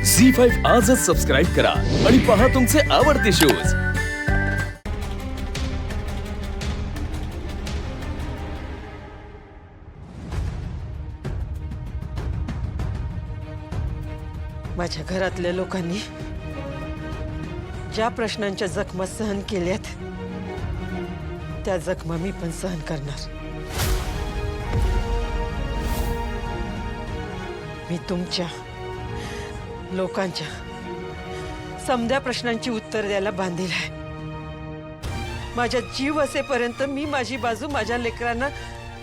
झी5 आजच सबस्क्राईब करा आणि पहा तुमचे आवडते शोज। माझ्या घरातल्या लोकांनी ज्या प्रश्नांच्या जखमा सहन केल्यात त्या जखमा मी पण सहन करणार। मी तुमच्या लोकांच्या समध्या प्रश्नांची उत्तर द्यायला बांधील आहे। माझ्या जीव असेपर्यंत मी माझी बाजू माझ्या लेकरांना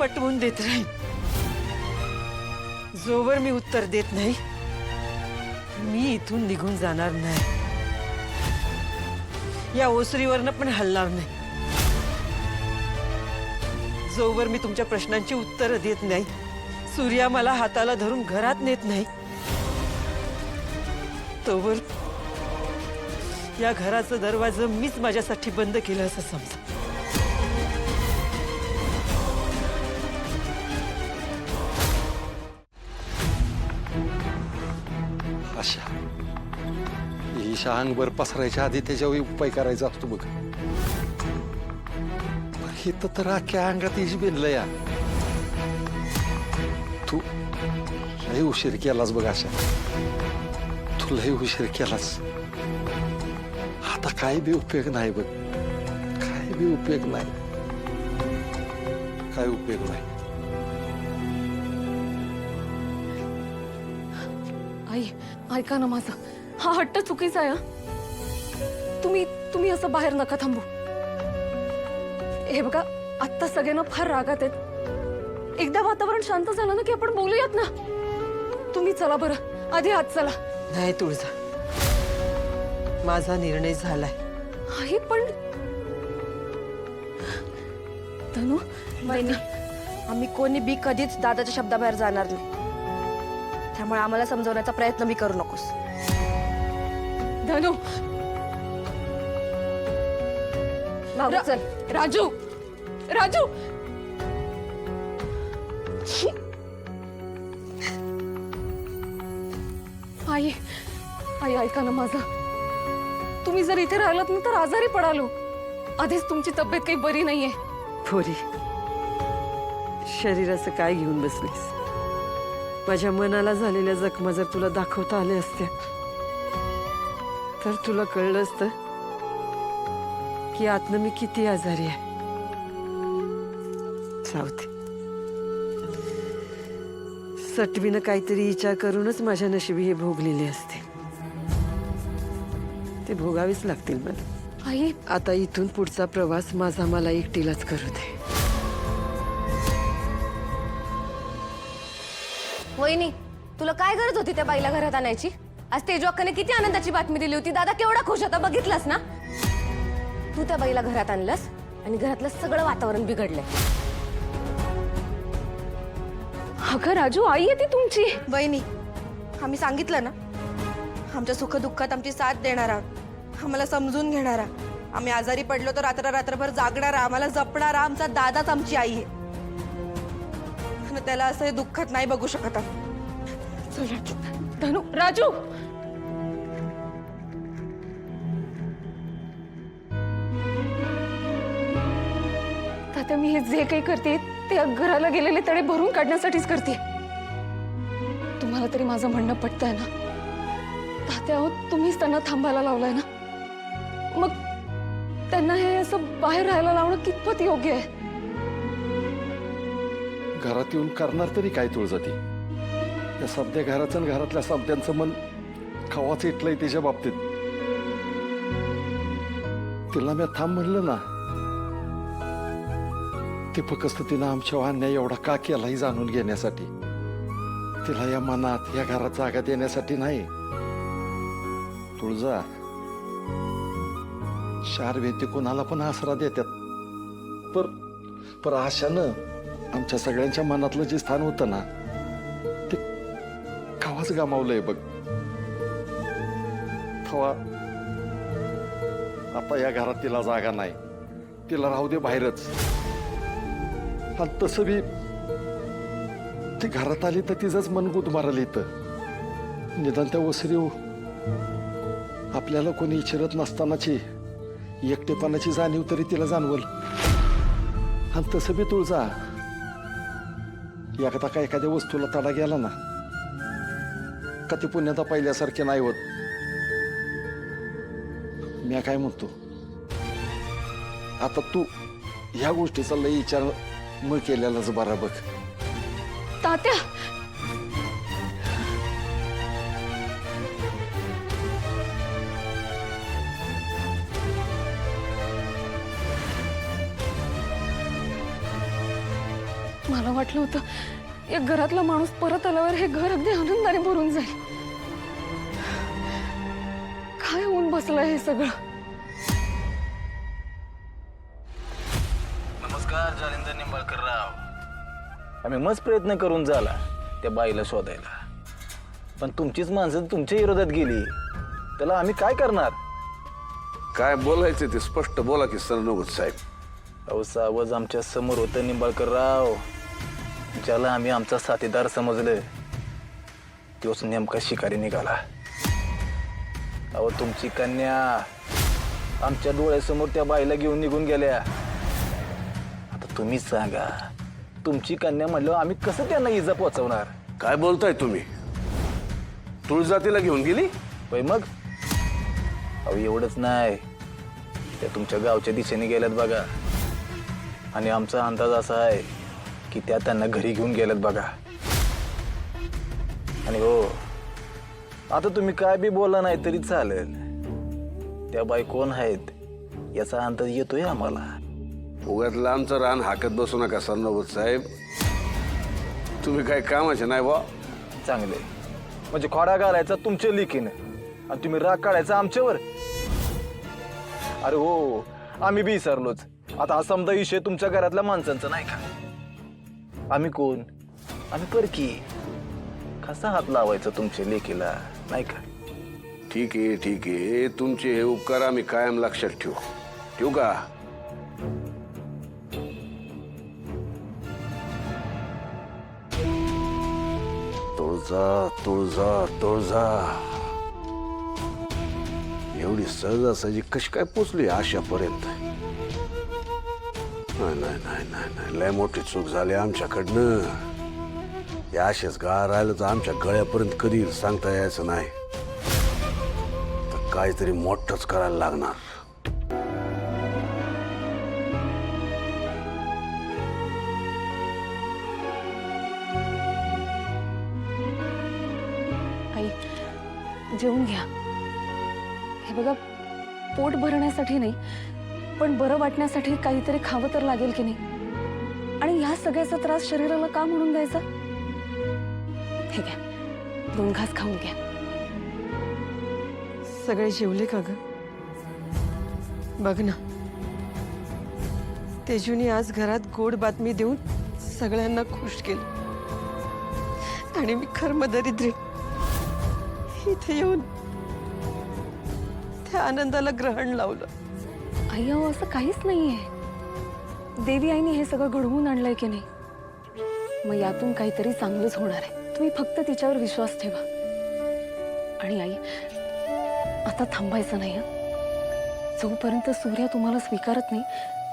पटवून देत राहीन। जोवर मी उत्तर देत नाही मी इथून निघून जाणार नाही। या ओसरीवरनं पण हलणार नाही। जोवर मी तुमच्या प्रश्नांची उत्तर देत नाही, सूर्या मला हाताला धरून घरात नेत नाही, तोवर या घराचा दरवाजा मीच माझ्यासाठी बंद केला असं समजा। अशा ईशा अंगभर पसरायच्या आधी त्याच्यावर उपाय करायचा असतो बघ। हे तर अख्ख्या अंगात इश बिनलं या। तू लय उशीर केलास बघ आशा, तू लय उशीर केलास। आता काय बी उपयोग नाही बघ, काय बी उपयोग नाही, काय उपयोग नाही। आई ऐका ना माझं, हा हट्ट चुकीचा आहे। तुम्ही असं बाहेर नका थांबू। हे बघा आत्ता सगळ्यांना फार रागात आहेत। एकदा वातावरण शांत झालं ना की आपण बोलूयात ना। तुम्ही चला बरं, आधी आत चला। नाही तुळजा, माझा निर्णय झालाय। आई पण धनु वहिनी, आम्ही कोणी बी कधीच दादाच्या शब्दाबाहेर जाणार नाही, त्यामुळे आम्हाला समजवण्याचा प्रयत्न बी करू नकोस। धनु भाऊ चल। राजू राजू आई आई ऐका ना माझं, तुम्ही जर इथे राहिलात ना तर आजारी पडालो। आधीच तुमची तब्येत काही बरी नाहीये। पोरी, शरीराचं काय घेऊन बसलीस? माझ्या मनाला झालेल्या जखमा जर तुला दाखवता आल्या असत्या तर तुला कळलं असतं की आतनं मी किती आजारी आहे। जाऊदे, सटवीनं काहीतरी विचार करूनच माझ्या नशिबी हे भोगलेले असते। ते भोगावेच लागतील मला। आई आता इथून पुढचा प्रवास माझा मला एकटीलाच करू दे। वहिनी, तुला काय गरज होती त्या बाईला घरात आणायची? आज तेजू अक्काने किती आनंदाची बातमी दिली होती। दादा केवढा खुश होता बघितलास ना? तू त्या बाईला घरात आणलंस आणि घरातलं सगळं वातावरण बिघडलंय। अगं राजू, आई आहे ती तुमची। वहिनी, आम्ही सांगितलं ना, आमच्या सुखदुःखात आमची साथ देणारा, आम्हाला समजून घेणारा, आम्ही आजारी पडलो तर रात्रभर जागणारा, आम्हाला जपणारा आमचा दादाच आमची आई आहे। आणि त्याला असं हे दुःखात नाही बघू शकत आम्ही। चला धनु, राजू तात्या, मी हे जे काही करते ते घराला गेलेले तडे भरून काढण्यासाठीच करते। तुम्हाला तरी माझं म्हणणं पटतंय ना? तात्या हो, तुम्हीच त्यांना थांबायला लावलंय ना, मग त्यांना हे असं बाहेर राहायला लावणं कितपत योग्य आहे? घरात येऊन करणार तरी काय तुळजा ती? या सध्या घराचं आणि घरातल्या सध्यांचं मन खवाच इटलंय तिच्या बाबतीत। तिला मी थांब म्हणलं ना, ते फक्त तिनं आमच्या अन्याय एवढा का केला हे जाणून घेण्यासाठी, तिला या मनात या घरात जागा देण्यासाठी नाही। तुळजा, चार भिंती कोणाला पण आसरा देतात, पर आशानं आमच्या सगळ्यांच्या मनातलं जे स्थान होतं ना ते कवाच गमावलंय बघ। थवा आता या घरात तिला जागा नाही, तिला राहू दे बाहेरच। आणि तसं बी ती घरात आली तर तिचंच मन गुदमारल इथं। निदान त्या वसरी आपल्याला कोणी इच्छिरत नसतानाची एकटेपणाची जाणीव तरी तिला जाणवल. आणि तसं बी तुळजा एकदा का एखाद्या वस्तूला तडा गेला ना का ते पुण्यात पहिल्यासारखे नाही होत. मी काय म्हणतो, आता तू ह्या गोष्टीचा लय विचार न केलेलाच बरा बघ. तात्या मला वाटलं होतं या घरातला माणूस परत आल्यावर हे घर अगदी आनंदाने भरून जाईल. काय होऊन बसलं हे सगळं. नमस्कार जालिंदर निंबाळकर राव. आम्ही मस्त प्रयत्न करून झाला त्या बाईला शोधायला, पण तुमचीच माणसं तुमच्या विरोधात गेली. त्याला आम्ही काय करणार? काय बोलायचं ते स्पष्ट बोला की सरनोबत साहेब. अहो सावज आमच्या समोर होतं निंबाळकर राव. ज्याला आम्ही आमचा साथीदार समजलं तोच नेमका शिकारी निघाला. अहो तुमची कन्या आमच्या डोळ्यासमोर त्या बाईला घेऊन निघून गेल्या. आता तुम्हीच सांगा, तुमची कन्या म्हणलं आम्ही कसं त्यांना इजा पोहोचवणार? काय बोलताय तुम्ही? तुळजातीला घेऊन गेली? होय मग. अहो एवढंच नाही, त्या तुमच्या गावच्या दिशेने गेल्यात बघा. आणि आमचा अंदाज असा आहे की त्या त्यांना घरी घेऊन गेल्यात बघा. आणि हो, आता तुम्ही काय बी बोलला नाही तरी चालेल, त्या बाई कोण आहेत याचा अंदाज येतोय आम्हाला. उगाच लांबचं रान हाकत बसू नका सरनोबत साहेब. तुम्ही काय कामाचे नाही बा. चांगले म्हणजे खोडा घालायचा तुमच्या लेकीनं आणि तुम्ही राग काढायचा आमच्यावर. अरे हो, आम्ही बी विसरलोच. आता हा समजा विषय तुमच्या घरातल्या माणसांचा नाही का? आम्ही कोण? आम्ही परकी. कसा हात लावायचा तुमच्या लेकीला नाही का? ठीक आहे ठीक आहे, तुमचे हे उपकार आम्ही कायम लक्षात ठेवू का? तुळजा तुळजा तुळजा एवढी सहजासहजी कशी काय पोचली आशापर्यंत? नाही नाही नाही नाही नाही, लय मोठी चूक झाली आमच्याकडनं. या असेच गाळ राहिलं तर आमच्या गळ्यापर्यंत कधी सांगता यायचं नाही. तर काहीतरी मोठंच करायला लागणार. आई जेवून घ्या. हे बघा, पोट भरण्यासाठी नाही पण बरं वाटण्यासाठी काहीतरी खावं तर लागेल की नाही. आणि ह्या सगळ्याचा त्रास शरीराला का म्हणून द्यायचा? हे घ्या, 2 घास खाऊन घ्या. सगळे जेवले का ग? बघ ना, तेजूने आज घरात गोड बातमी देऊन सगळ्यांना खुश केलं. आणि मी कर्मदरिद्री इथे येऊन त्या आनंदाला ग्रहण लावलं. आई अहो, असं काहीच नाहीये. देवी आईने हे सगळं घडवून आणलंय की नाही, मग यातून काहीतरी चांगलंच होणार आहे. तुम्ही फक्त तिच्यावर विश्वास ठेवा. आणि आई, आता थांबायचं नाही हं. जोपर्यंत सूर्य तुम्हाला स्वीकारत नाही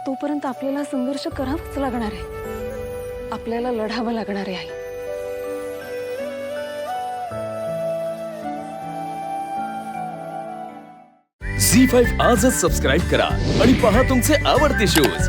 तोपर्यंत आपल्याला संघर्ष करावाच लागणार आहे. आपल्याला लढावं लागणार आहे आई. झी5 आजच सबस्क्राईब करा आणि पहा तुमचे आवडते शोज